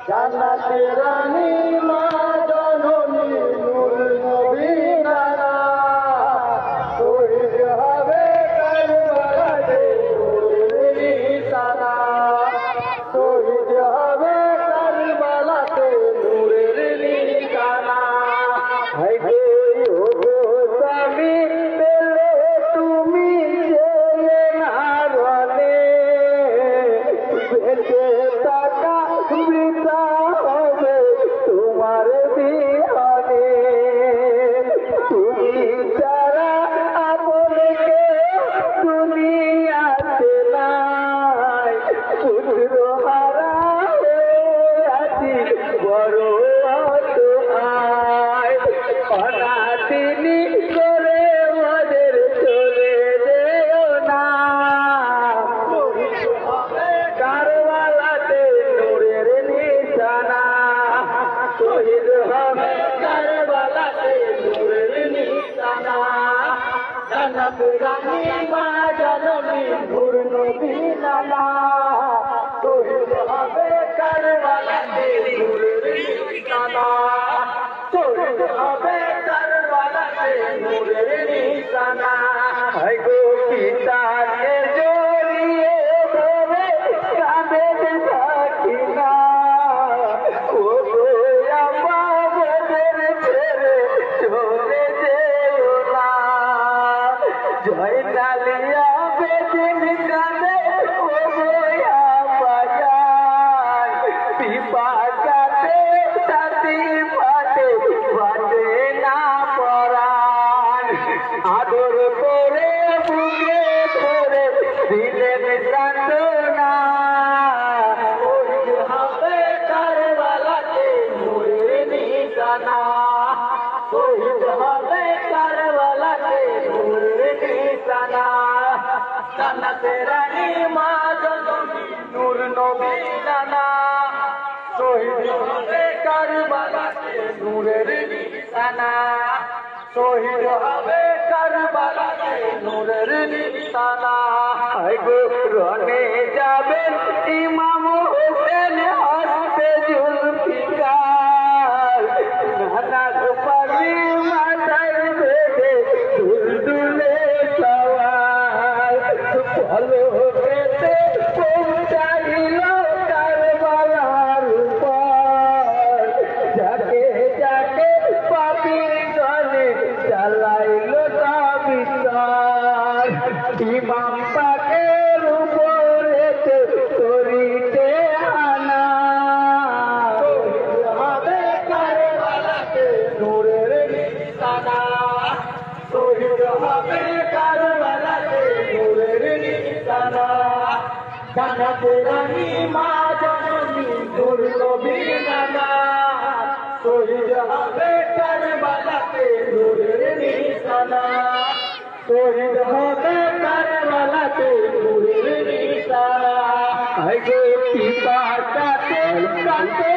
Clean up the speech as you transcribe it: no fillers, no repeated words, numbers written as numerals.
জান্নাতে রানী মা জননী নূর নবী নানা শহীদ হবে কারবালাতে নূরের নিশানা শহীদ হবে কারবালাতে নূরের নিশানা হায় গো ওগো স্বামী পেলে তুমি জেলে না রলে বেঁচে থাকা বৃথা হবে তোমার বিহনে তুমি যারা আপনকে দুনিয়াতে নাই পুত্র হারা আছি বড় অসহায় অনাথিনী করে ওদের চলে যেও না কারবালাতে নূরের নিশানা শহীদ হবে কারবালাতে নূরের নিশানা জান্নাতে রানী মা জননী নূর নবী নানা শহীদ হবে কারবালাতে নূরের নিশানা শহীদ হবে কারবালাতে নূরের নিশানা হায় গো পিতাকে জড়িয়ে ধরে কাঁদে সাকিনা ও গো আমাদের ছেড়ে চলে যেও না জয় ডালিয়া বেদিন কাঁদে ও গো বাজার পিপাসাতে ছাতি ফাটে বাজে না পরাণ আদর করে বুকে ধরে দিলেন সান্ত্বনা শহীদ হবে কারবালাতে নূরের নিশানা শহীদ হবে কারবালাতে নূরের নিশানা জান্নাতে রানী মা জননী নূর নবী নানা শহীদ হবে কারবালাতে নূরের নিশানা শহীদ হবে কারবালাতে নূরের নিশানা হায় গো রণে যাবেন ইমাম হোসেন হস্তে জুলফিকার নানা গোপালী মাথায় বেঁধে দুলদুলে সওয়ার ভালো পেতে পৌঁছাইল কারবালার উপর যাকে যাকে পাপি গলে চালাইল তাবিস্তার ইমাম পাকের উপরেতে করিতে আনা শহীদ হবে কারবালাতে নূরের নিশানা শহীদ হবে কারবালাতে নূরের নিশানা জান্নাতে রানী মা জননী নূর নবী নানা শহীদ হবে কারবালাতে নূরের নিশানা শহীদ হবে কারবালাতে নূরের নিশানা হায় গো পিপাসাতে কাঁদে